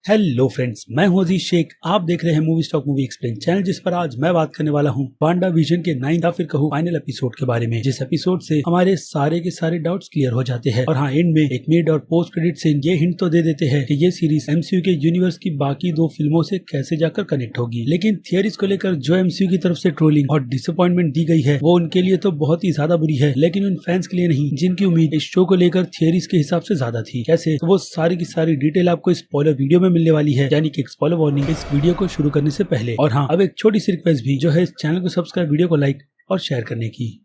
Hello friends, मैं हूं अजीज शेख। आप देख रहे हैं movie stock movie explain channel, जिस पर आज मैं बात करने वाला हूं वांडा विजन के 9 या फिर कहूं फाइनल एपिसोड के बारे में, जिस एपिसोड से हमारे सारे के सारे डाउट्स क्लियर हो जाते हैं। और हाँ, एंड में एक मिड और पोस्ट क्रेडिट सीन ये हिंट तो दे देते हैं कि ये सीरीज एमसीयू के यूनिवर्स की बाकी 2 फिल्मों से कैसे जाकर कनेक्ट होगी। लेकिन थियरीज को लेकर जो एमसीयू की तरफ से ट्रोलिंग और डिसअपॉइंटमेंट दी गई है वो उनके लिए तो बहुत ही ज्यादा बुरी है, लेकिन उन फैंस के लिए नहीं जिनकी उम्मीद इस शो को लेकर थियरीज के हिसाब से ज्यादा थी। कैसे, तो वो सारी की सारी डिटेल आपको स्पॉइलर वीडियो में मिलने वाली है, यानी कि एक स्पॉइलर वार्निंग इस वीडियो को शुरू करने से पहले। और हाँ, अब एक छोटी सी रिक्वेस्ट भी, जो है इस चैनल को सब्सक्राइब, वीडियो को लाइक और शेयर करने की।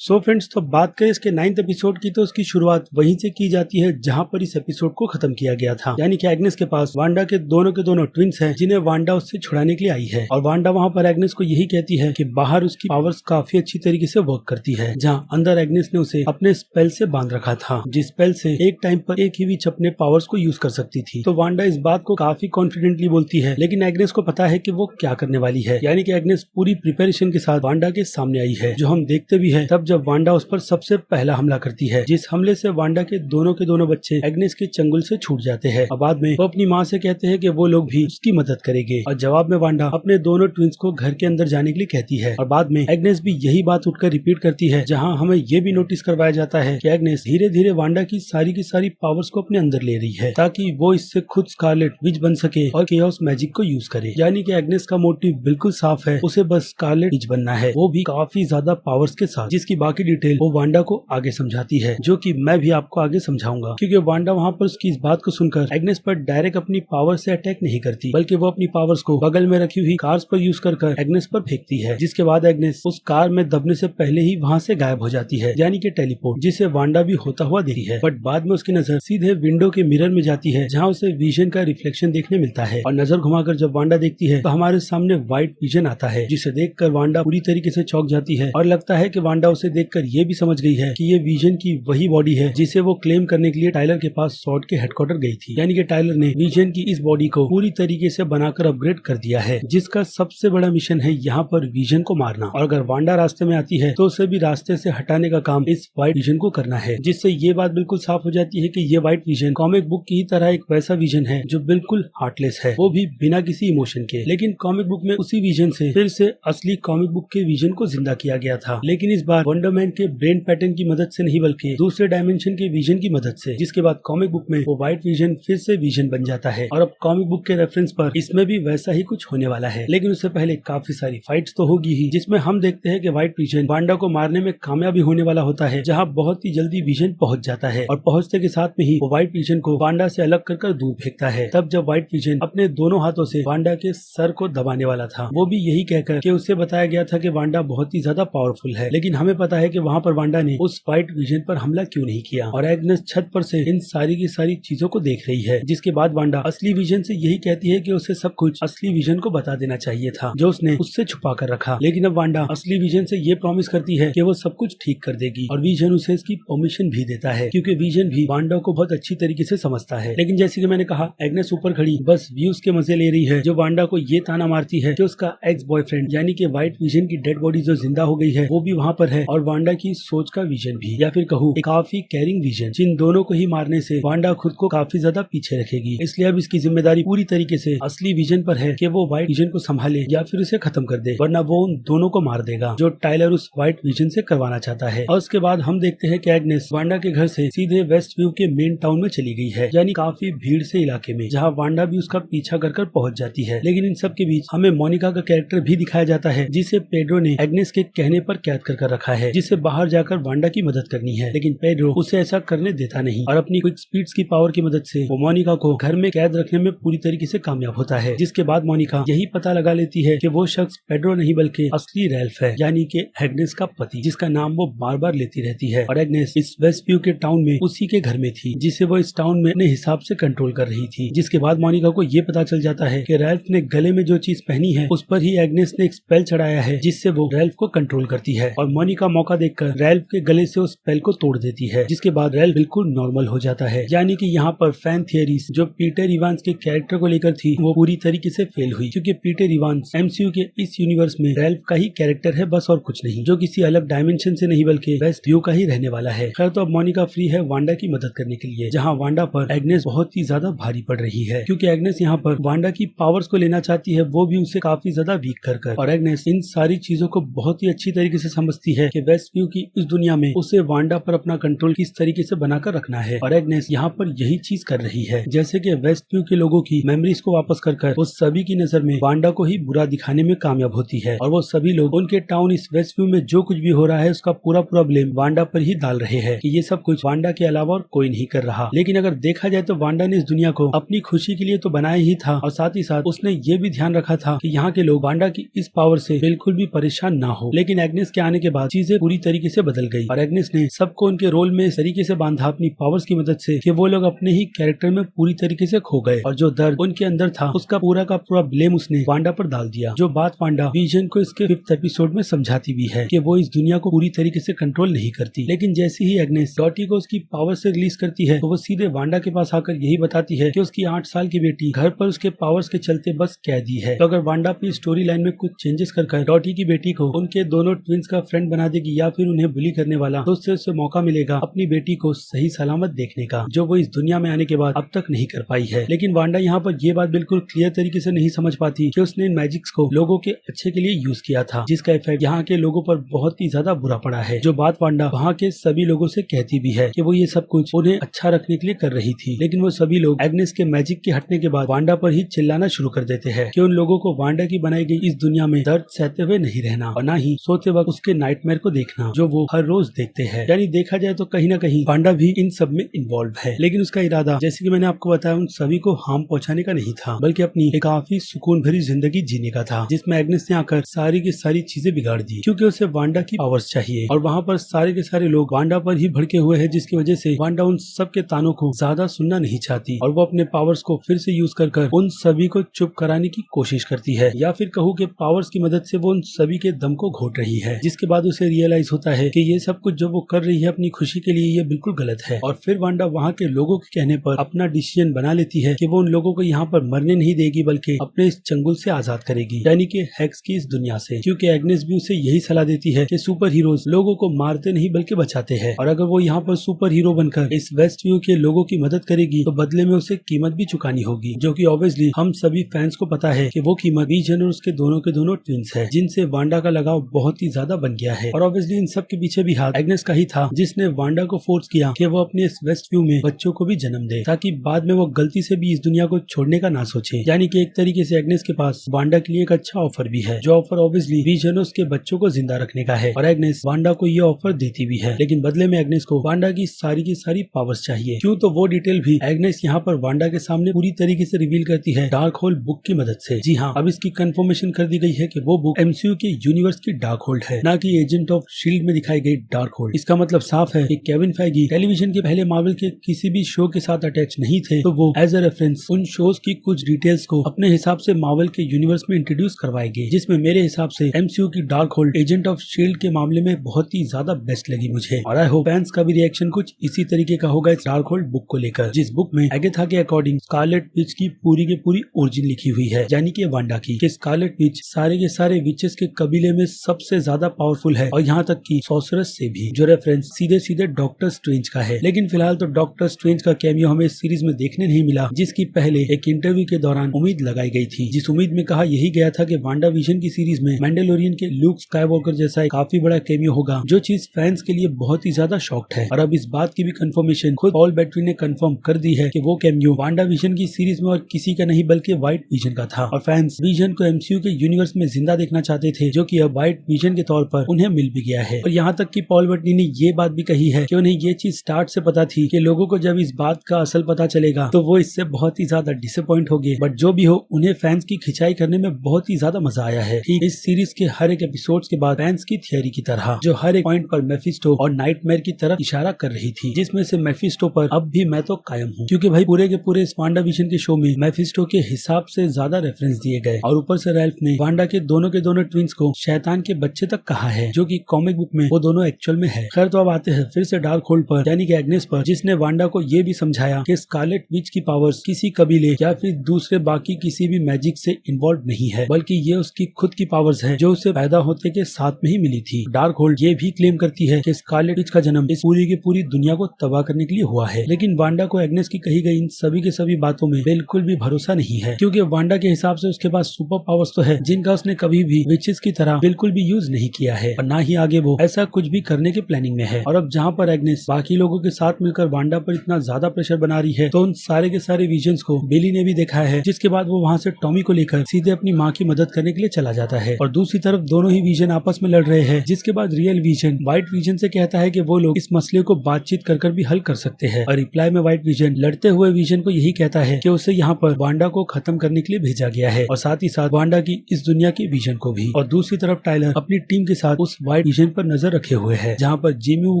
सो फ्रेंड्स, तो बात करें इसके 9th एपिसोड की, तो उसकी शुरुआत वहीं से की जाती है जहां पर इस एपिसोड को खत्म किया गया था। यानी कि एग्नेस के पास वांडा के दोनों ट्विंस हैं, जिन्हें वांडा उससे छुड़ाने के लिए आई है। और वांडा वहां पर एग्नेस को यही कहती है कि बाहर उसकी पावर्स काफी अच्छी तरीके से वर्क करती है, जहां अंदर एग्नेस ने उसे अपने स्पेल से बांध रखा था, जिस स्पेल से एक टाइम पर एक ही विच अपने पावर्स को यूज कर सकती थी। तो वांडा इस बात को काफी कॉन्फिडेंटली बोलती है, लेकिन एग्नेस को पता है कि वो क्या करने वाली है। यानी कि एग्नेस पूरी प्रिपरेशन के साथ वांडा के सामने आई है, जो हम देखते भी है तब जब वांडा उस पर सबसे पहला हमला करती है, जिस हमले से वांडा के दोनों बच्चे एग्नेस के चंगुल से छूट जाते हैं। और बाद में वो अपनी माँ से कहते हैं कि वो लोग भी उसकी मदद करेंगे। और जवाब में वांडा अपने दोनों ट्विंस को घर के अंदर जाने के लिए कहती है। और बाद में एग्नेस भी यही बात उठकर रिपीट करती है, जहाँ हमें ये भी नोटिस करवाया जाता है कि एग्नेस धीरे धीरे वांडा की सारी पावर्स को अपने अंदर ले रही है, ताकि वो इससे खुद स्कारलेट विच बन सके और केओस मैजिक को यूज करे। यानी कि एग्नेस का मोटिव बिल्कुल साफ है, उसे बस स्कारलेट विच बनना है, वो भी काफी ज्यादा पावर्स के साथ, जिसकी बाकी डिटेल वो वांडा को आगे समझाती है, जो कि मैं भी आपको आगे समझाऊंगा। क्योंकि वांडा वहाँ पर उसकी इस बात को सुनकर एग्नेस पर डायरेक्ट अपनी पावर से अटैक नहीं करती, बल्कि वो अपनी पावर्स को बगल में रखी हुई कार्स पर यूज कर एग्नेस पर फेंकती है, जिसके बाद एग्नेस उस कार में दबने से पहले ही वहाँ से गायब हो जाती है, यानी कि टेलीपोर्ट, जिसे वांडा भी होता हुआ देखती है। बट बाद में उसकी नजर सीधे विंडो के मिरर में जाती है, जहाँ उसे विजन का रिफ्लेक्शन देखने मिलता है। और नजर घुमाकर जब वांडा देखती है तो हमारे सामने व्हाइट विजन आता है, जिसे देखकर वांडा पूरी तरीके से चौंक जाती है और लगता है कि वांडा उसे देखकर ये भी समझ गई है कि ये विजन की वही बॉडी है जिसे वो क्लेम करने के लिए टाइलर के पास सॉर्ड के हेडक्वार्टर गई थी। यानी कि टाइलर ने विजन की इस बॉडी को पूरी तरीके से बनाकर अपग्रेड कर दिया है, जिसका सबसे बड़ा मिशन है यहाँ पर विजन को मारना। और अगर वांडा रास्ते में आती है तो उसे भी रास्ते से हटाने का काम इस व्हाइट विजन को करना है, जिससे ये बात बिल्कुल साफ हो जाती है कि ये व्हाइट विजन कॉमिक बुक की तरह एक वैसा विजन है जो बिल्कुल हार्टलेस है, वो भी बिना किसी इमोशन के। लेकिन कॉमिक बुक में उसी विजन से फिर से असली कॉमिक बुक के विजन को जिंदा किया गया था, लेकिन इस बार वंडरमैन के ब्रेन पैटर्न की मदद से नहीं, बल्कि दूसरे डायमेंशन के विजन की मदद से। जिसके बाद कॉमिक बुक में वो व्हाइट विजन फिर से विजन बन जाता है। और अब कॉमिक बुक के रेफरेंस पर इसमें भी वैसा ही कुछ होने वाला है, लेकिन उससे पहले काफी सारी फाइट्स तो होगी ही, जिसमें हम देखते हैं कि व्हाइट विजन वांडा को मारने में कामयाबी होने वाला होता है, जहाँ बहुत ही जल्दी विजन पहुंच जाता है। और पहुंचते के साथ में ही वो व्हाइट विजन को वांडा से अलग कर दूर फेंकता है। तब जब व्हाइट विजन अपने दोनों हाथों से वांडा के सर को दबाने वाला था, वो भी यही कहकर कि उसे बताया गया था कि वांडा बहुत ही ज्यादा पावरफुल है, लेकिन हमें पता है कि वहाँ पर वांडा ने उस व्हाइट विजन पर हमला क्यों नहीं किया। और एग्नेस छत पर से इन सारी की सारी चीजों को देख रही है, जिसके बाद वांडा असली विजन से यही कहती है कि उसे सब कुछ असली विजन को बता देना चाहिए था, जो उसने उससे छुपा कर रखा। लेकिन अब वांडा असली विजन से ये प्रॉमिस करती है कि वो सब कुछ ठीक कर देगी, और विजन उसे इसकी परमिशन भी देता है, क्योंकि विजन भी वांडा को बहुत अच्छी तरीके से समझता है। लेकिन जैसे कि मैंने कहा, एग्नेस ऊपर खड़ी बस व्यूज के मजे ले रही है, जो वांडा को ये ताना मारती है कि उसका एक्स बॉयफ्रेंड यानी कि व्हाइट विजन की डेड बॉडी जो जिंदा हो गई है वो भी वहाँ पर है, और वांडा की सोच का विजन भी, या फिर कहूँ काफी कैरिंग विजन, जिन दोनों को ही मारने से वांडा खुद को काफी ज्यादा पीछे रखेगी। इसलिए अब इसकी जिम्मेदारी पूरी तरीके से असली विजन पर है कि वो व्हाइट विजन को संभाले या फिर उसे खत्म कर दे, वरना वो उन दोनों को मार देगा, जो टाइलर उस व्हाइट विजन से करवाना चाहता है। और उसके बाद हम देखते हैं कि एग्नेस वांडा के घर से सीधे वेस्ट व्यू के मेन टाउन में चली गई है, यानी काफी भीड़ से इलाके में, जहाँ वांडा भी उसका पीछा कर पहुंच जाती है। लेकिन इन सब के बीच हमें मोनिका का कैरेक्टर भी दिखाया जाता है, जिसे पेड्रो ने एग्नेस के कहने पर कैद कर रखा है, जिसे बाहर जाकर वांडा की मदद करनी है। लेकिन पेड्रो उसे ऐसा करने देता नहीं, और अपनी क्विक स्पीड्स की पावर की मदद से वो मोनिका को घर में कैद रखने में पूरी तरीके से कामयाब होता है। जिसके बाद मोनिका यही पता लगा लेती है कि वो शख्स पेड्रो नहीं बल्कि असली रैल्फ है, यानी कि एग्नेस का पति, जिसका नाम वो बार बार लेती रहती है। और एग्नेस इस वेस्ट व्यू के टाउन में उसी के घर में थी, जिसे वो इस टाउन में अपने हिसाब से कंट्रोल कर रही थी। जिसके बाद मोनिका को ये पता चल जाता है कि रैल्फ ने गले में जो चीज पहनी है उस पर ही एग्नेस ने एक स्पेल चढ़ाया है, जिससे वो रैल्फ को कंट्रोल करती है। और मोनिका मौका देखकर रैल्फ के गले से उस स्पेल को तोड़ देती है, जिसके बाद रैल्फ बिल्कुल नॉर्मल हो जाता है। यानी कि यहाँ पर फैन थियरीज जो पीटर इवांस के कैरेक्टर को लेकर थी वो पूरी तरीके से फेल हुई, क्योंकि पीटर इवांस एमसीयू के इस यूनिवर्स में रैल्फ का ही कैरेक्टर है, बस और कुछ नहीं, जो किसी अलग डायमेंशन से नहीं बल्कि वेस्ट व्यू का ही रहने वाला है। खैर तो अब मोनिका फ्री है वांडा की मदद करने के लिए, जहाँ वांडा पर एग्नेस बहुत ही ज्यादा भारी पड़ रही है, क्योंकि एग्नेस यहाँ पर वांडा की पावर्स को लेना चाहती है, वो भी उसे काफी ज्यादा वीक कर। और एग्नेस इन सारी चीजों को बहुत ही अच्छी तरीके से समझती है कि वेस्ट व्यू की इस दुनिया में उसे वांडा पर अपना कंट्रोल किस तरीके से बनाकर रखना है। और एग्नेस यहाँ पर यही चीज कर रही है, जैसे कि वेस्ट व्यू के लोगों की मेमोरीज को वापस कर उस सभी की नजर में वांडा को ही बुरा दिखाने में कामयाब होती है, और वो सभी लोग उनके टाउन इस वेस्ट व्यू में जो कुछ भी हो रहा है उसका पूरा ब्लेम वांडा पर ही डाल रहे हैं कि ये सब कुछ वांडा के अलावा और कोई नहीं कर रहा। लेकिन अगर देखा जाए तो वांडा ने इस दुनिया को अपनी खुशी के लिए तो बनाया ही था, और साथ ही साथ उसने ये भी ध्यान रखा था कि यहाँ के लोग वांडा की इस पावर से बिल्कुल भी परेशान ना हो। लेकिन एग्नेस के आने के बाद चीजें पूरी तरीके से बदल गई, और एग्नेस ने सबको उनके रोल में इस तरीके से बांधा अपनी पावर्स की मदद से कि वो लोग अपने ही कैरेक्टर में पूरी तरीके से खो गए, और जो दर्द उनके अंदर था उसका पूरा का पूरा ब्लेम उसने वांडा पर डाल दिया। जो बात वांडा विजन को इसके 5th एपिसोड में समझाती भी है कि वो इस दुनिया को पूरी तरीके से कंट्रोल नहीं करती, लेकिन जैसे ही एग्नेस डॉटी को उसकी पावर से रिलीज करती है तो वो सीधे वांडा के पास आकर यही बताती है कि उसकी 8 साल की बेटी घर पर उसके पावर्स के चलते बस कैदी है। तो अगर वांडा अपनी स्टोरी लाइन में कुछ चेंजेस कर डॉटी की बेटी को उनके दोनों ट्विंस का फ्रेंड बना देगी या फिर उन्हें बुली करने वाला, तो उससे उसे मौका मिलेगा अपनी बेटी को सही सलामत देखने का, जो वो इस दुनिया में आने के बाद अब तक नहीं कर पाई है। लेकिन वांडा यहाँ पर ये बात बिल्कुल क्लियर तरीके से नहीं समझ पाती कि उसने इन मैजिक्स को लोगों के अच्छे के लिए यूज किया था, जिसका इफेक्ट यहाँ के लोगों पर बहुत ही ज्यादा बुरा पड़ा है। जो बात वांडा वहाँ के सभी लोगों से कहती भी है कि वो ये सब कुछ उन्हें अच्छा रखने के लिए कर रही थी, लेकिन वो सभी लोग एग्नेस के मैजिक के हटने के बाद वांडा पर ही चिल्लाना शुरू कर देते हैं कि उन लोगों को वांडा की बनाई गई इस दुनिया में दर्द सहते हुए नहीं रहना, और न ही सोते वक्त उसके नाइटमेयर को देखना जो वो हर रोज देखते हैं। यानी देखा जाए तो कहीं ना कहीं वांडा भी इन सब में इन्वॉल्व है, लेकिन उसका इरादा जैसे कि मैंने आपको बताया उन सभी को हार्म पहुंचाने का नहीं था, बल्कि अपनी एक काफी सुकून भरी जिंदगी जीने का था, जिसमें एग्नेस ने आकर सारी की सारी चीजें बिगाड़ दी, क्योंकि उसे वांडा की पावर्स चाहिए। और वहाँ पर सारे के सारे लोग वांडा पर ही भड़के हुए हैं, जिसकी वजह से वांडा उन सब के तानों को ज्यादा सुनना नहीं चाहती, और वो अपने पावर्स को फिर से यूज कर उन सभी को चुप कराने की कोशिश करती है, या फिर कहूँ कि पावर्स की मदद से वो उन सभी के दम को घोट रही है, जिसके बाद उसे रियलाइज होता है कि ये सब कुछ जो वो कर रही है अपनी खुशी के लिए ये बिल्कुल गलत है। और फिर वांडा वहाँ के लोगों के कहने पर अपना डिसीजन बना लेती है कि वो उन लोगों को यहाँ पर मरने नहीं देगी, बल्कि अपने इस चंगुल से आजाद करेगी, यानी कि हेक्स की इस दुनिया से, क्योंकि एग्नेस भी उसे यही सलाह देती है कि सुपर हीरोज लोगों को मारते नहीं बल्कि बचाते हैं, और अगर वो यहाँ पर सुपर हीरो बनकर इस वेस्ट व्यू के लोगों की मदद करेगी तो बदले में उसे कीमत भी चुकानी होगी, जो कि ऑब्वियसली हम सभी फैंस को पता है कि वो कीमत विजन और उसके दोनों के दोनों ट्विंस है, जिनसे वांडा का लगाव बहुत ही ज्यादा बन गया है। और ऑब्वियसली इन सब के पीछे भी हाथ एग्नेस का ही था, जिसने वांडा को फोर्स किया कि वो अपने इस वेस्ट व्यू में बच्चों को भी जन्म दे, ताकि बाद में वो गलती से भी इस दुनिया को छोड़ने का ना सोचे। यानी कि एक तरीके से एग्नेस के पास वांडा के लिए एक अच्छा ऑफर भी है, जो ऑफर ऑब्वियसली विजन और उसके बच्चों को जिंदा रखने का है, और एग्नेस वांडा को ये ऑफर देती भी है, लेकिन बदले में एग्नेस को वांडा की सारी पावर्स चाहिए। क्यों, तो वो डिटेल भी एग्नेस यहाँ पर वांडा के सामने पूरी तरीके से रिवील करती है डार्क होल बुक की मदद से। जी हाँ, अब इसकी कंफर्मेशन कर दी गई है कि वो बुक एमसीयू के यूनिवर्स की डार्क होल्ड है, ना कि एजेंट ऑफ शील्ड में दिखाई गई डार्क होल्ड। इसका मतलब साफ है कि केविन फेगी टेलीविजन के पहले मार्वल के किसी भी शो के साथ अटैच नहीं थे, तो वो एज अ रेफरेंस उन शोज की कुछ डिटेल्स को अपने हिसाब से मार्वल के यूनिवर्स में इंट्रोड्यूस करवाएंगे, जिसमें मेरे हिसाब से एमसीयू की dark hold agent of shield के मामले में बहुत ही ज्यादा बेस्ट लगी मुझे। और आई होप फैंस का भी रिएक्शन कुछ इसी तरीके का होगा इस डार्क होल्ड बुक को लेकर, जिस बुक में एगेथा के अकॉर्डिंग स्कारलेट विच की पूरी ओरिजिन लिखी हुई है, यानी कि वांडा की, कि स्कारलेट विच सारे के सारे विचेस के कबीले में सबसे ज्यादा पावरफुल है, और यहाँ तक कि सॉर्सरस से भी, जो रेफरेंस सीधे डॉक्टर स्ट्रेंज का है। लेकिन फिलहाल तो डॉक्टर स्ट्रेंज का कैमियो हमें इस सीरीज में देखने नहीं मिला, जिसकी पहले एक इंटरव्यू के दौरान उम्मीद लगाई गई थी, जिस उम्मीद में कहा यही गया था कि वांडा विजन की सीरीज में मैंडेलोरियन के लूक स्काईवॉकर जैसा एक काफी बड़ा कैमियो होगा, जो चीज फैंस के लिए बहुत ही ज्यादा शॉक्ड है। और अब इस बात की भी कंफर्मेशन खुद पॉल बेटरी ने कंफर्म कर दी है कि वो कैमियो वांडा विजन की सीरीज में और किसी का नहीं बल्कि व्हाइट विजन का था, और फैंस विजन को एमसीयू के यूनिवर्स में जिंदा देखना चाहते थे, जो कि अब व्हाइट विजन के तौर पर उन्हें मिल भी गया है। और यहाँ तक कि पॉल बेटरी ने ये बात भी कही है कि उन्हें ये चीज स्टार्ट से पता थी कि लोगों को जब इस बात का असल पता चलेगा तो वो इससे बहुत ही ज्यादा डिसअपॉइंट हो गए, बट जो भी हो उन्हें फैंस की खिंचाई करने में बहुत ही ज्यादा मजा आया है। इस सीरीज के हर एक एपिसोड्स के बाद फैंस की थियरी की तरह, जो हर एक पॉइंट पर मेफिस्टो और नाइटमेयर की तरफ इशारा कर रही थी, जिसमें से मेफिस्टो पर अब भी मैं तो कायम हूँ, क्योंकि भाई पूरे के पूरे इस वांडा विजन के शो में मेफिस्टो के हिसाब से ज्यादा रेफरेंस दिए गए, और ऊपर से रैल्फ ने वांडा के दोनों ट्विंस को शैतान के बच्चे तक कहा है, जो कि कॉमिक बुक में वो दोनों एक्चुअल में है। खैर तो अब आते हैं फिर से डार्क होल्ड पर यानी कि एग्नेस पर, जिसने वांडा को ये भी समझाया कि स्कारलेट विच की पावर्स किसी कबीले या फिर दूसरे बाकी किसी भी मैजिक से इन्वॉल्व नहीं है, बल्कि ये उसकी खुद की पावर्स है जो उसे पैदा होते के साथ में ही मिली थी। डार्क होल्ड ये भी क्लेम करती है कि स्कारलेट विच का जन्म इस पूरी की पूरी दुनिया को तबाह करने के लिए हुआ है। लेकिन वांडा को एग्नेस की कही गई इन सभी के सभी बातों में बिल्कुल भी भरोसा नहीं है, क्योंकि वांडा के हिसाब से उसके पास सुपर पावर्स तो है जिनका उसने कभी भी विचेस की तरह बिल्कुल भी यूज नहीं किया है और ना ही आगे वो ऐसा कुछ भी करने के प्लानिंग में है। और अब जहाँ पर एग्नेस बाकी लोगों के साथ मिलकर वांडा पर इतना ज्यादा प्रेशर बना रही है, तो उन सारे के सारे विजन्स को बिली ने भी देखा है, जिसके बाद वो वहाँ से टॉमी को लेकर सीधे अपनी माँ की मदद करने के लिए चला जाता है। और दूसरी तरफ दोनों ही विजन आपस में लड़ रहे हैं, जिसके बाद रियल विजन व्हाइट विजन से कहता है कि वो लोग इस मसले को बातचीत कर भी हल कर सकते हैं। और रिप्लाई में व्हाइट विजन लड़ते हुए विजन को यही कहता है कि उसे यहाँ पर वांडा को खत्म करने के लिए भेजा गया है और साथ ही साथ वांडा की इस दुनिया के विजन को भी। और दूसरी तरफ टाइलर अपनी टीम के साथ उस व्हाइट विजन पर नजर रखे हुए है, जहाँ पर जिमी वू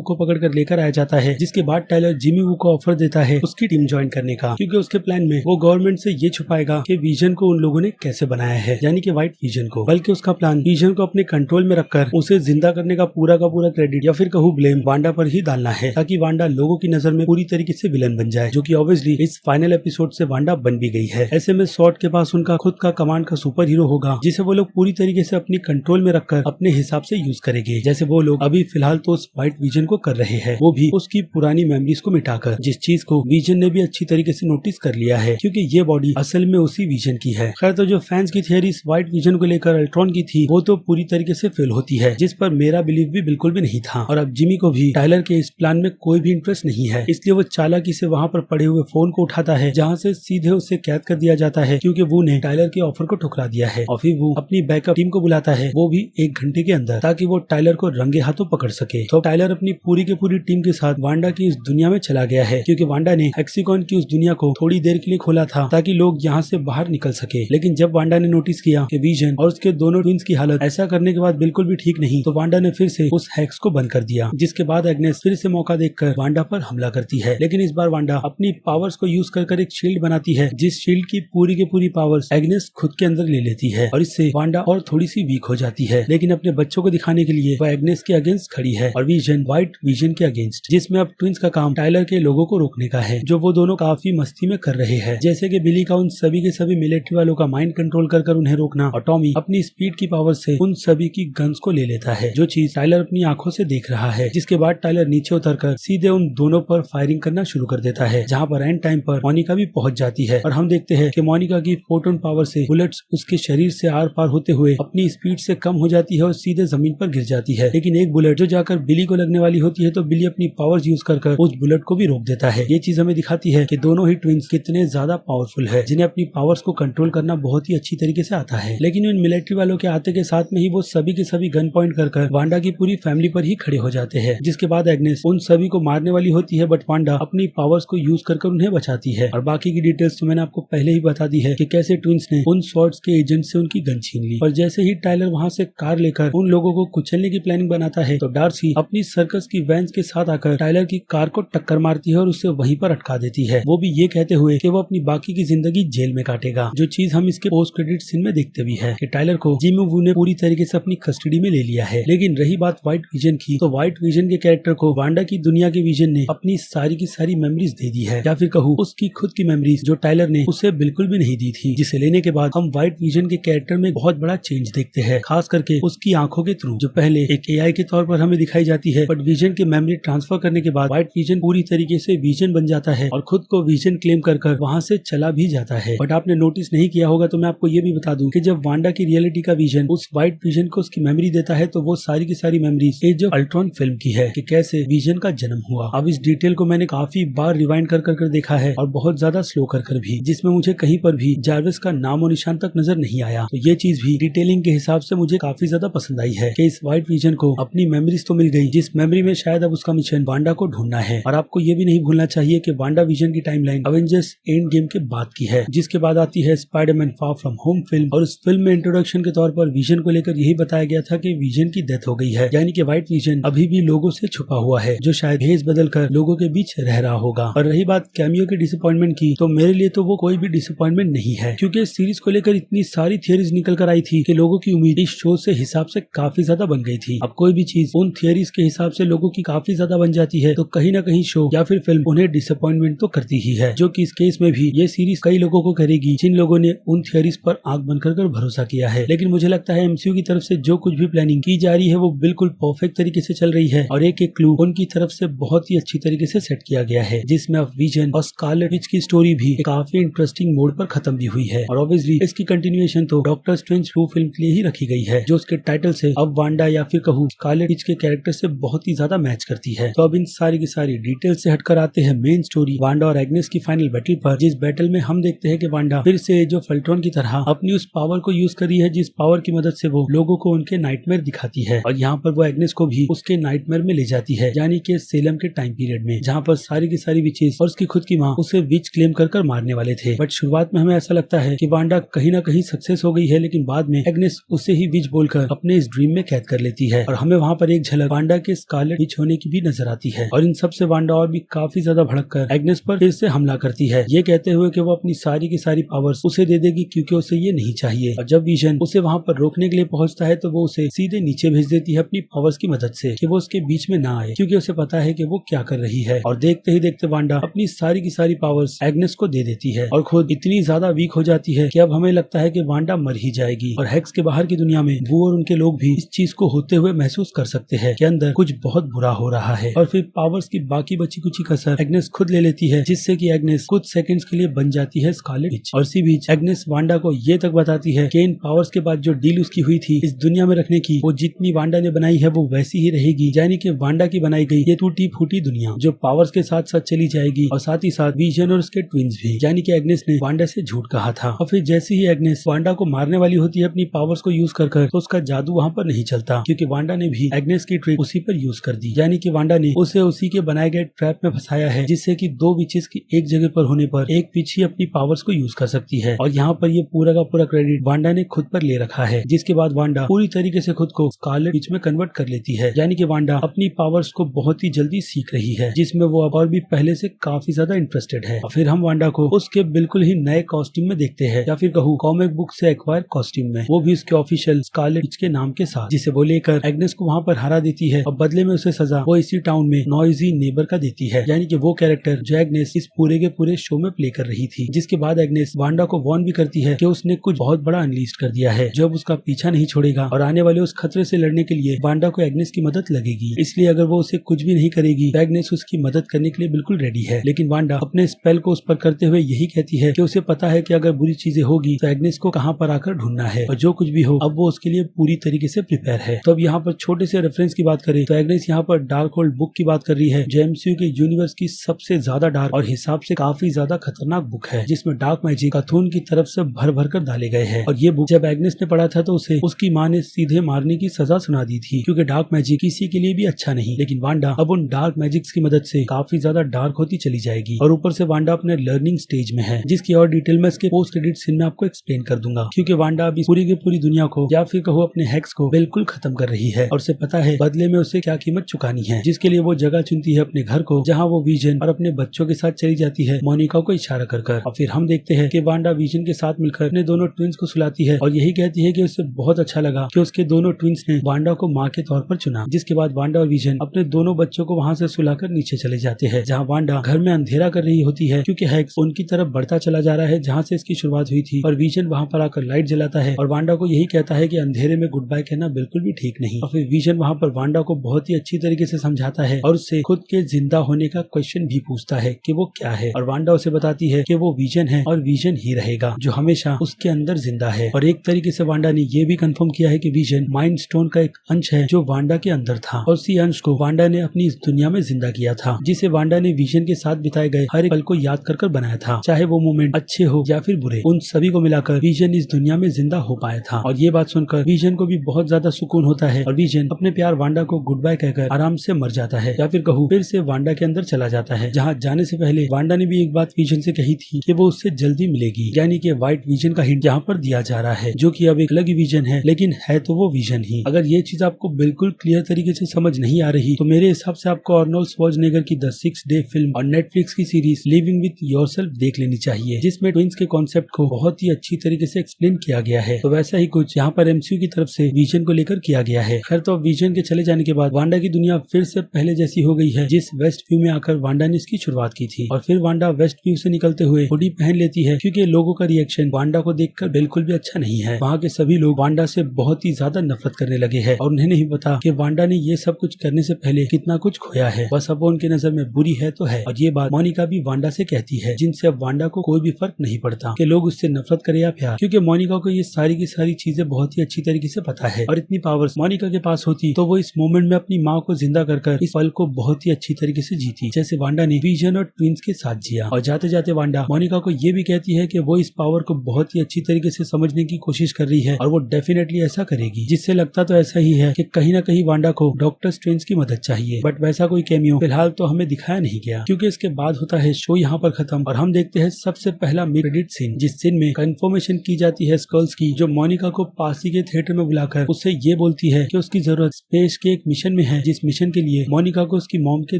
को पकड़ कर लेकर आया जाता है, जिसके बाद टाइलर जिमी वू को ऑफर देता है उसकी टीम ज्वाइन करने का, क्योंकि उसके प्लान में वो गवर्नमेंट से ये छुपाएगा कि विजन को उन लोगों ने कैसे बनाया है, यानी कि व्हाइट विजन को, बल्कि उसका प्लान विजन को अपने कंट्रोल में रखकर उसे जिंदा करने का पूरा क्रेडिट या फिर कहूँ ब्लेम वांडा पर ही डालना है, ताकि वांडा लोगों की नजर में पूरी तरीके से विलन बन जाए, जो कि ऑब्वियसली इस फाइनल एपिसोड से वांडा बन भी गई है। ऐसे में सॉर्ड के पास उनका खुद का कमांड का सुपर हीरो होगा, जिसे वो लोग पूरी तरीके से अपनी कंट्रोल में रखकर अपने हिसाब से यूज करेंगे, जैसे वो लोग अभी फिलहाल तो उस व्हाइट विजन को कर रहे हैं, वो भी उसकी पुरानी मेमोरीज को मिटाकर, जिस चीज को विजन ने भी अच्छी तरीके से नोटिस कर लिया है, क्योंकि ये बॉडी असल में उसी विजन की है। खैर तो जो फैंस की थियरी व्हाइट विजन को लेकर अल्ट्रॉन की थी, वो तो पूरी तरीके से फेल होती है, जिस पर मेरा बिलीव भी बिल्कुल भी नहीं था। और अब जिमी को भी टाइलर के इस प्लान में कोई भी इंटरेस्ट नहीं है, इसलिए वो चालाकी से वहाँ पर पड़े हुए फोन को उठाता है, जहाँ से सीधे उसे कैद कर दिया जाता है, क्योंकि वो ने टाइलर के ऑफर को ठुकरा दिया है। और फिर वो अपनी बैकअप टीम को बुलाता है, वो भी 1 घंटे के अंदर, ताकि वो टाइलर को रंगे हाथों पकड़ सके। तो टाइलर अपनी पूरी की पूरी टीम के साथ वांडा की इस दुनिया में चला गया है, क्योंकि वांडा ने हेक्सिकॉन की उस दुनिया को थोड़ी देर के लिए खोला था ताकि लोग यहाँ से बाहर निकल सके। लेकिन जब वांडा ने नोटिस किया कि विजन और उसके दोनों ट्विंस की हालत ऐसा करने के बाद बिल्कुल भी ठीक नहीं, तो वांडा ने फिर से उस हैक्स को बंद कर दिया, जिसके बाद एग्नेस फिर से मौका देखकर वांडा पर हमला करती है। लेकिन इस बार वांडा अपनी पावर्स को यूज कर एक शील्ड बनाती है, जिस शील्ड की पूरी पावर्स एग्नेस खुद के अंदर ले लेती है, और इससे वांडा और थोड़ी सी वीक हो जाती है। लेकिन अपने बच्चों को दिखाने के लिए वह एग्नेस के अगेंस्ट खड़ी है और विजन व्हाइट विजन के अगेंस्ट, जिसमें अब ट्विंस का काम टाइलर के लोगों को रोकने का है, जो वो दोनों काफी मस्ती में कर रहे हैं, जैसे कि बिली का उन सभी के सभी मिलिट्री वालों का माइंड कंट्रोल कर उन्हें रोकना, और टॉमी अपनी स्पीड की पावर से उन सभी की गन्स को ले लेता है, जो चीज टाइलर अपनी आंखों से देख रहा है। जिसके बाद टाइलर नीचे उतरकर सीधे उन दोनों पर फायरिंग करना शुरू कर देता है, जहाँ पर एंड टाइम पर मोनिका भी पहुंच जाती है, और हम देखते हैं कि मोनिका की फोटोन पावर से बुलेट्स उसके शरीर से आर पार होते हुए अपनी स्पीड से कम हो जाती है और सीधे जमीन पर गिर जाती है। लेकिन एक बुलेट जो जाकर बिली को लगने वाली होती है, तो बिली अपनी पावर्स यूज कर उस बुलेट को भी रोक देता है। ये चीज हमें दिखाती है कि दोनों ही ट्विंस कितने ज्यादा पावरफुल है, जिन्हें अपनी पावर्स को कंट्रोल करना बहुत ही अच्छी तरीके से आता है। लेकिन उन मिलिट्री वालों के आते के साथ में ही वो सभी के सभी गन पॉइंट कर वांडा की पूरी फैमिली पर ही खड़े हो जाते हैं, जिसके बाद एग्नेस उन सभी को मारने वाली होती है, बट वांडा अपनी पावर्स को यूज कर उन्हें बचाती है। और बाकी की डिटेल्स तो मैंने आपको पहले ही बता दी है कि कैसे ट्विंस ने उन स्वॉर्ड्स के एजेंट से उनकी गन छीन ली। और जैसे ही टाइलर वहाँ से कार लेकर उन लोगों को कुचलने की प्लानिंग बनाता है, तो डार्सी अपनी सर्कस की वैन्स के साथ आकर टाइलर की कार को टक्कर मारती है और उसे वहीं पर अटका देती है, वो भी ये कहते हुए कि वो अपनी बाकी की जिंदगी जेल में काटेगा, जो चीज हम इसके पोस्ट क्रेडिट सीन में देखते भी है कि टाइलर को जिमी वू ने पूरी तरीके से अपनी कस्टडी में ले लिया है। लेकिन रही बात व्हाइट विजन की, तो व्हाइट विजन के कैरेक्टर को वांडा की दुनिया के विजन ने अपनी सारी की सारी मेमोरीज दे दी है, या फिर कहूँ उसकी खुद की मेमोरीज, जो टाइलर ने उसे बिल्कुल भी नहीं दी थी, जिसे लेने के बाद हम व्हाइट विजन के कैरेक्टर में बहुत बड़ा चेंज देखते हैं, खास करके उसकी आंखों के थ्रू, जो पहले एक एआई के तौर पर हमें दिखाई जाती है, बट विजन के मेमोरी ट्रांसफर करने के बाद व्हाइट विजन पूरी तरीके से विजन बन जाता है और खुद को विजन क्लेम कर वहाँ से चला भी जाता है। बट आपने नोटिस नहीं किया होगा, तो मैं आपको ये भी बता दूं कि जब वांडा की रियलिटी का विजन उस व्हाइट विजन को उसकी मेमोरी देता है, तो वो सारी की सारी memories age of Ultron film की है कि कैसे विजन का जन्म हुआ। अब इस डिटेल को मैंने काफी बार रिवाइंड कर देखा है, और बहुत ज्यादा स्लो कर भी, जिसमें मुझे कहीं पर भी जार्विस का नामो निशान तक नजर नहीं आया। तो ये चीज भी डिटेलिंग के हिसाब से मुझे काफी ज्यादा पसंद आई है कि इस व्हाइट विजन को अपनी मेमोरीज तो मिल गई, जिस मेमोरी में शायद अब उसका मिशन वांडा को ढूंढना है। और आपको ये भी नहीं भूलना चाहिए कि वांडा विजन की टाइमलाइन अवेंजर्स एंड गेम के बाद की है, जिसके बाद आती है Spiderman far from home film, और उस फिल्म में इंट्रोडक्शन के तौर पर विजन को लेकर यही बताया गया था कि विजन की डेथ हो गई है, यानी कि व्हाइट विजन अभी भी लोगों से छुपा हुआ है, जो शायद भेष बदल कर लोगों के बीच रह रहा होगा। और रही बात कैमियो के डिसअपॉइंटमेंट की, तो मेरे लिए तो वो कोई भी डिसअपॉइंटमेंट नहीं है, क्योंकि इस सीरीज को लेकर इतनी सारी थियरीज निकल कर आई थी कि लोगों की उम्मीद इस शो से हिसाब से काफी ज्यादा बन गई थी। अब कोई भी चीज उन थियरीज के हिसाब से लोगों की काफी ज्यादा बन जाती है तो कहीं ना कहीं शो या फिर फिल्म उन्हें डिसअपॉइंटमेंट तो करती ही है, जो कि इस केस में भी ये सीरीज कई लोगों को करेगी जिन लोगों ने उन थियरीज पर आंख बंद कर भरोसा किया है। लेकिन मुझे लगता है एमसीयू की तरफ से जो कुछ भी प्लानिंग की जा रही है वो बिल्कुल परफेक्ट तरीके से चल रही है और एक एक क्लू उनकी तरफ से बहुत ही अच्छी तरीके से सेट किया गया है, जिसमें अब विजन और स्कारलेट विच की स्टोरी भी काफी इंटरेस्टिंग मोड पर खत्म भी हुई है। और ऑब्वियसली इसकी कंटिन्यूएशन तो डॉक्टर स्ट्रेंज 2 फिल्म के लिए ही रखी गई है, जो उसके टाइटल से अब वांडा या फिर कहूँ स्कारलेट विच के कैरेक्टर से बहुत ही ज्यादा मैच करती है। तो अब इन सारी की सारी डिटेल से हटकर आते हैं मेन स्टोरी वांडा और एग्नेस की फाइनल बैटल पर, जिस बैटल में हम देखते हैं कि वांडा फिर से जो फल्ट्रॉन की तरह अपनी उस पावर को यूज कर रही है जिस पावर की मदद से वो लोगों को उनके नाइटमेयर दिखाती है। और यहाँ पर वो एग्नेस को भी उसके नाइटमेयर में ले जाती है, यानी कि सेलम के टाइम पीरियड में, जहाँ पर सारी की सारी विचेस और उसकी खुद की माँ उसे विच क्लेम कर मारने वाले थे। बट शुरुआत में हमें ऐसा लगता है कि वांडा कहीं ना कहीं सक्सेस हो गई है, लेकिन बाद में एग्नेस उसे ही विच बोलकर अपने इस ड्रीम में कैद कर लेती है और हमें वहाँ पर एक झलक वांडा के स्कारलेट विच होने की भी नजर आती है। और इन सब से वांडा और भी काफी ज्यादा भड़ककर एग्नेस पर फिर से हमला करती है, ये कहते हुए कि वो अपनी सारी की सारी पावर्स उसे दे देगी क्योंकि उसे ये नहीं चाहिए। और जब विजन उसे वहाँ पर रोकने के लिए पहुंचता है तो वो उसे सीधे नीचे भेज देती है अपनी पावर्स की मदद से कि वो उसके बीच में ना आए, क्योंकि उसे पता है कि वो क्या कर रही है। और देखते ही देखते वांडा अपनी सारी की सारी पावर्स एग्नेस को दे देती है और खुद इतनी ज्यादा वीक हो जाती है कि अब हमें लगता है कि वांडा मर ही जाएगी। और हेक्स के बाहर की दुनिया में वो और उनके लोग भी इस चीज को होते हुए महसूस कर सकते हैं कि अंदर कुछ बहुत बुरा हो रहा है। और फिर पावर्स की बाकी बची कुछ कसर एग्नेस खुद ले लेती है, जिससे कि एग्नेस कुछ सेकंड्स के लिए बन जाती है स्कारलेट विच। और इसी बीच एग्नेस वांडा को ये तक बताती है कि इन पावर्स के बाद जो डील उसकी हुई थी इस दुनिया में रखने की, वो जितनी वांडा ने बनाई है वो वैसी ही रहेगी, यानी कि वांडा की बनाई गई ये टूटी फूटी दुनिया जो पावर्स के साथ साथ चली जाएगी और साथ ही साथ विजन और उसके ट्विंस भी, यानी कि एग्नेस ने वांडा से झूठ कहा था। और फिर जैसे ही एग्नेस वांडा को मारने वाली होती है अपनी पावर्स को यूज कर तो उसका जादू वहाँ पर नहीं चलता, क्योंकि वांडा ने भी एग्नेस की ट्रिक उसी पर यूज कर दी, यानी कि वांडा ने उसे उसी के बनाए गए ट्रैप में फंसाया है, जिससे कि दो विचेस की एक जगह पर होने पर एक विच ही अपनी पावर्स को यूज कर सकती है। और यहाँ पर ये पूरा का पूरा क्रेडिट वांडा ने खुद पर ले रखा है, जिसके बाद वांडा पूरी तरीके से खुद को स्कारलेट विच में कन्वर्ट कर लेती है, यानी कि वांडा अपनी पावर्स को बहुत ही जल्दी सीख रही है, जिसमें वो अब और भी पहले से काफी ज्यादा इंटरेस्टेड है। और फिर हम वांडा को उसके बिल्कुल ही नए कॉस्ट्यूम में देखते हैं, या फिर कहूँ कॉमिक बुक से एक्वायर कॉस्ट्यूम में, वो भी उसके ऑफिशियल स्कारलेट विच के नाम के साथ, जिसे वो लेकर एग्नेस को वहाँ पर हरा देती है और बदले में उसे सजा वो इसी टाउन में नॉइजी नेबर का देती है, यानी कि वो कैरेक्टर जो एग्नेस इस पूरे के पूरे शो में प्ले कर रही थी। जिसके बाद एग्नेस वांडा को वार्न भी करती है कि उसने कुछ बहुत बड़ा अनलीस्ट कर दिया है जो अब उसका पीछा नहीं छोड़ेगा और आने वाले उस खतरे से लड़ने के लिए वांडा को एग्नेस की मदद लगेगी, इसलिए अगर वो उसे कुछ भी नहीं करेगी तो एग्नेस उसकी मदद करने के लिए बिल्कुल रेडी है। लेकिन वांडा अपने स्पेल को उस पर करते हुए यही कहती है कि उसे पता है कि अगर बुरी चीजें होगी तो एग्नेस को कहाँ पर आकर ढूंढना है और जो कुछ भी हो अब वो उसके लिए पूरी तरीके से प्रिपेयर है। तो अब यहाँ पर छोटे से रेफरेंस की बात करें तो एग्नेस यहाँ पर डार्क होल्ड बुक की बात कर रही है, जो एमसीयू के यूनिवर्स की सबसे ज्यादा डार्क और हिसाब से काफी ज्यादा खतरनाक बुक है, जिसमें डार्क मैजिक कथून की तरफ से भर भर कर डाले गए हैं। और ये बुक जब एग्नेस ने पढ़ा था तो उसे उसकी माँ ने सीधे मारने की सजा सुना दी थी, क्योंकि डार्क मैजिक किसी के लिए भी अच्छा नहीं। लेकिन वांडा अब उन डार्क मैजिक्स की मदद से काफी ज्यादा डार्क होती चली जाएगी और ऊपर से वांडा अपने लर्निंग स्टेज में है, जिसकी और डिटेल में इसके पोस्ट क्रेडिट सीन में आपको एक्सप्लेन कर दूंगा, क्योंकि वांडा अभी पूरी की पूरी दुनिया को या फिर कहो अपने हेक्स को बिल्कुल खत्म कर रही है और उसे पता है बदले में उसे क्या कीमत चुकानी है, जिसके लिए वो जगह चुनती है अपने घर को, जहाँ वो विजन और अपने बच्चों के साथ चली जाती है मोनिका को इशारा कर। और फिर हम देखते हैं कि वांडा विजन के साथ मिलकर अपने दोनों ट्विंस को सुलाती है और यही कहती है कि उसे बहुत अच्छा लगा कि उसके दोनों ट्विंस ने वांडा को माँ के तौर पर चुना। जिसके बाद वांडा और विजन अपने दोनों बच्चों को वहाँ से सुलाकर नीचे चले जाते हैं, जहाँ वांडा घर में अंधेरा कर रही होती है क्योंकि हेक्स उनकी तरफ बढ़ता चला जा रहा है जहाँ से इसकी शुरुआत हुई थी। और विजन वहाँ पर आकर लाइट जलाता है और वांडा को यही कहता है कि अंधेरे में गुड बाय कहना बिल्कुल भी ठीक नहीं। और फिर विजन वहाँ पर वांडा को बहुत ही अच्छी तरीके से समझाता है और उससे खुद के जिंदा होने का क्वेश्चन भी पूछता है कि वो क्या है, और वांडा उसे बताती है कि वो विजन है और विजन ही रहेगा जो हमेशा उसके अंदर जिंदा है। और एक तरीके से वांडा ने ये भी कंफर्म किया है कि विजन माइंड स्टोन का एक अंश है जो वांडा के अंदर था और उसी अंश को वांडा ने अपनी इस दुनिया में जिंदा किया था, जिसे वांडा ने विजन के साथ बिताए गए हर एक पल को याद कर बनाया था, चाहे वो मोमेंट अच्छे हो या फिर बुरे, उन सभी को मिलाकर विजन इस दुनिया में जिंदा हो पाया था। और ये बात सुनकर विजन को भी बहुत ज्यादा सुकून होता है और विजन अपने प्यार वांडा को गुड बाय कहकर आराम से मर जाता है, या फिर कहूँ फिर से वांडा के अंदर चला जाता है, जहाँ जाने से पहले वांडा ने भी एक बात विजन से कही थी कि वो उससे जल्दी मिलेगी, यानी कि व्हाइट विजन का हिंट यहाँ पर दिया जा रहा है, जो कि अब एक अलग ही विजन है लेकिन है तो वो विजन ही। अगर ये चीज आपको बिल्कुल क्लियर तरीके से समझ नहीं आ रही तो मेरे हिसाब से आपको अर्नोल्ड श्वार्ज़नेगर की द 6 डे फिल्म और नेटफ्लिक्स की सीरीज लिविंग विथ योरसेल्फ देख लेनी चाहिए, जिसमें ट्विंस के कॉन्सेप्ट को बहुत ही अच्छी तरीके से एक्सप्लेन किया गया है। तो वैसा ही कुछ यहाँ पर एमसीयू की तरफ से विजन को लेकर किया किया गया है। खैर तो विजन के चले जाने के बाद वांडा की दुनिया फिर से पहले जैसी हो गई है, जिस वेस्ट व्यू में आकर वांडा ने इसकी शुरुआत की थी। और फिर वांडा वेस्ट व्यू से निकलते हुए हुडी पहन लेती है, क्योंकि लोगों का रिएक्शन वांडा को देखकर बिल्कुल भी अच्छा नहीं है। वहाँ के सभी लोग वांडा से बहुत ही ज्यादा नफरत करने लगे हैं और उन्हें नहीं पता कि वांडा ने ये सब कुछ करने से पहले कितना कुछ खोया है। बस अब वो उनकी नजर में बुरी है तो है। और ये बात मोनिका भी वांडा से कहती है, जिनसे अब वांडा को कोई भी फर्क नहीं पड़ता कि लोग उससे नफरत करे या प्यार, क्योंकि मोनिका को ये सारी की सारी चीजें बहुत ही अच्छी तरीके से पता है। और इतनी पावर्स मोनिका के पास होती तो वो इस मोमेंट में अपनी माँ को जिंदा कर इस पल को बहुत ही अच्छी तरीके से जीती, जैसे वांडा ने विजन और ट्विंस के साथ जिया। और जाते जाते वांडा मोनिका को ये भी कहती है कि वो इस पावर को बहुत ही अच्छी तरीके से समझने की कोशिश कर रही है और वो डेफिनेटली ऐसा करेगी, जिससे लगता तो ऐसा ही है कि कहीं ना कहीं वांडा को डॉक्टर स्ट्रेंज की मदद चाहिए। बट वैसा कोई कैमियो फिलहाल तो हमें दिखाया नहीं गया, क्योंकि इसके बाद होता है शो यहाँ पर खत्म और हम देखते हैं सबसे पहला मिड क्रेडिट सीन, जिस सीन में कंफर्मेशन की जाती है स्कल्स की, जो मोनिका को पासी के थिएटर में बुलाकर उससे ये बोलती है कि उसकी जरूरत स्पेस के एक मिशन में है, जिस मिशन के लिए मोनिका को उसकी मॉम के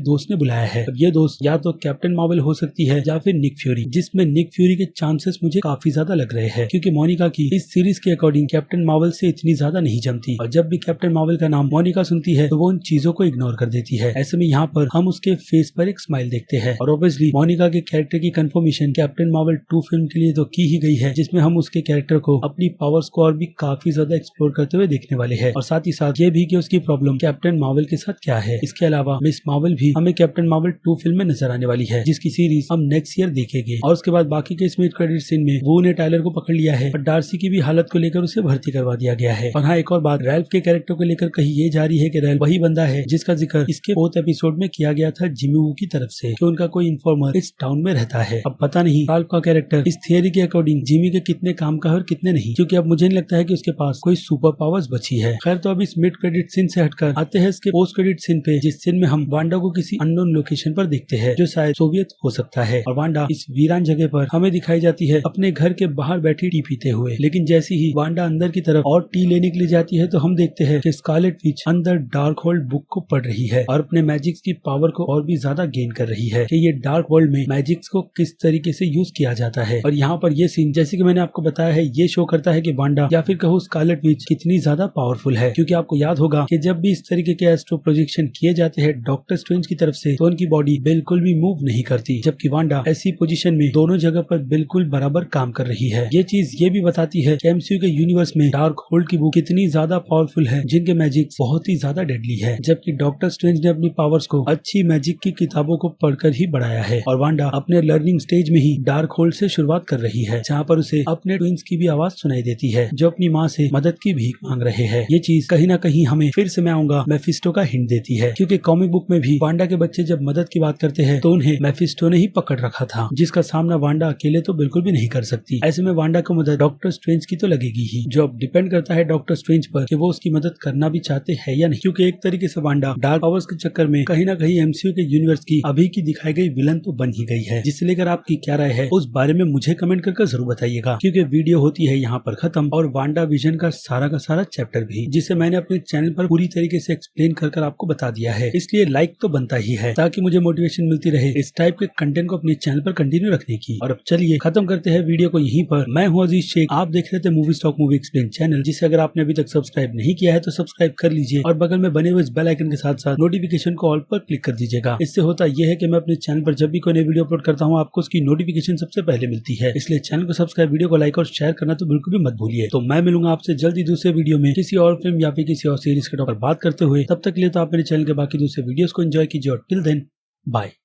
दोस्त ने बुलाया है। अब ये दोस्त या तो कैप्टन मार्वल हो सकती है या फिर निक फ्यूरी, जिसमें निक फ्यूरी के चांसेस मुझे काफी ज्यादा लग रहे हैं, क्योंकि मोनिका की इस सीरीज के अकॉर्डिंग कैप्टन मार्वल से इतनी ज्यादा नहीं जमती और जब भी कैप्टन मार्वल का नाम मोनिका सुनती है तो वो उन चीजों को इग्नोर कर देती है। ऐसे में यहाँ पर हम उसके फेस पर एक स्माइल देखते हैं और ऑब्वियसली मोनिका के कैरेक्टर की कंफर्मेशन कैप्टन मार्वल 2 फिल्म के लिए तो की ही गई है, जिसमें हम उसके कैरेक्टर को अपनी पावर्स को और भी काफी ज्यादा एक्सप्लोर करते हुए देखने वाले हैं। और साथ ही साथ ये भी कि उसकी प्रॉब्लम कैप्टन मार्वल के साथ क्या है। इसके अलावा मिस मार्वल भी हमें कैप्टन मार्वल 2 फिल्म में नजर आने वाली है, जिसकी सीरीज हम नेक्स्ट ईयर देखेंगे। और उसके बाद बाकी के मिड क्रेडिट सीन में वो ने टाइलर को पकड़ लिया है और डार्सी की भी हालत को लेकर उसे भर्ती करवा दिया गया है। और हाँ, एक और बात, रैल्फ के कैरेक्टर को लेकर कही ये जा रही है कि रैल्फ वही बंदा है जिसका जिक्र इसके 4th एपिसोड में किया गया था जिमी वू की तरफ से, कि उनका कोई इन्फॉर्मर इस टाउन में रहता है। अब पता नहीं रैल्फ का कैरेक्टर इस थियरी के अकॉर्डिंग जिमी के कितने काम का है और कितने नहीं, क्योंकि अब मुझे नहीं लगता है कि उसके पास कोई सुपर पावर्स बची है। खैर तो अब इस मिड क्रेडिट सीन से हटकर आते हैं इसके पोस्ट क्रेडिट सीन पे, जिस सीन में हम वांडा को किसी अननोन लोकेशन पर देखते हैं, जो शायद सोवियत हो सकता है। और वांडा इस वीरान जगह पर हमें दिखाई जाती है अपने घर के बाहर बैठी टी पीते हुए। लेकिन जैसी ही वांडा अंदर की तरफ और टी लेने के लिए जाती है तो हम देखते हैं कि स्कारलेट विच अंदर डार्क होल्ड बुक को पढ़ रही है और अपने मैजिक्स की पावर को और भी ज्यादा गेन कर रही है, कि ये डार्क वर्ल्ड में मैजिक्स को किस तरीके से यूज किया जाता है। और यहाँ पर ये सीन, जैसे कि मैंने आपको बताया है, ये शो करता है कि वांडा या फिर कहो स्कारलेट विच कितनी ज्यादा पावरफुल है। क्योंकि आपको याद होगा कि जब भी इस तरीके के एस्ट्रो प्रोजेक्शन किए जाते हैं डॉक्टर स्ट्रेंज की तरफ से, तो उनकी बॉडी बिल्कुल भी मूव नहीं करती, जबकि वांडा ऐसी पोजीशन में दोनों जगह पर बिल्कुल बराबर काम कर रही है। ये चीज ये भी बताती है कि एमसीयू के यूनिवर्स में डार्क होल्ड की बुक कितनी ज्यादा पावरफुल है, जिनके मैजिक बहुत ही ज्यादा डेडली है, जबकि डॉक्टर स्ट्रेंज ने अपनी पावर्स को अच्छी मैजिक की किताबों को पढ़कर ही बढ़ाया है। और वांडा अपने लर्निंग स्टेज में ही डार्क होल्ड से शुरुआत कर रही है, जहाँ पर उसे अपने ट्विंस की भी आवाज सुनाई देती है, जो अपनी माँ से मदद की भीख मांग रहे हैं। ये चीज कहीं ना कहीं हमें फिर से मैं आऊंगा मेफिस्टो का हिंट देती है, क्योंकि कॉमिक बुक में भी वांडा के बच्चे जब मदद की बात करते हैं तो उन्हें मेफिस्टो ने ही पकड़ रखा था, जिसका सामना वांडा अकेले तो बिल्कुल भी नहीं कर सकती। ऐसे में वांडा को मदद डॉक्टर स्ट्रेंज की तो लगेगी ही, जो अब डिपेंड करता है डॉक्टर स्ट्रेंज पर कि वो उसकी मदद करना भी चाहते हैं या नहीं, क्योंकि एक तरीके से वांडा डार्क पावर्स के चक्कर में कहीं ना कहीं एमसीयू के यूनिवर्स की अभी की दिखाई गई विलन तो बन ही गई है। जिससे लेकर आपकी क्या राय है उस बारे में मुझे कमेंट करके जरूर बताइएगा, क्योंकि वीडियो होती है यहाँ पर खत्म और वांडा विजन का सारा चैप्टर भी, जिसे मैंने अपने चैनल पर पूरी तरीके से एक्सप्लेन कर आपको बता दिया है। इसलिए लाइक तो बनता ही है, ताकि मुझे मोटिवेशन मिलती रहे इस टाइप के कंटेंट को अपने चैनल पर कंटिन्यू रखने की। और अब चलिए खत्म करते हैं वीडियो को यहीं पर। मैं हूँ अजीज शेख, आप देख रहे थे movie stock movie explain channel, जिसे अगर आपने अभी तक सब्सक्राइब नहीं किया है तो सब्सक्राइब कर लीजिए और बगल में बने हुए इस बेल आइकन के साथ साथ नोटिफिकेशन को ऑल पर क्लिक कर दीजिएगा। इससे होता यह है कि मैं अपने चैनल पर जब भी कोई नई वीडियो अपलोड करता हूँ आपको उसकी नोटिफिकेशन सबसे पहले मिलती है। इसलिए चैनल को सब्सक्राइब, वीडियो को लाइक और शेयर करना तो बिल्कुल भी मत भूलिए। तो मैं मिलूंगा आपसे जल्दी दूसरे वीडियो में किसी और फिल्म या फिर किसी और सीरीज के टॉपिक पर बात करते हुए। तब तक के लिए तो आप मेरे चैनल के बाकी दूसरे वीडियोस को एंजॉय कीजिए और टिल देन बाय।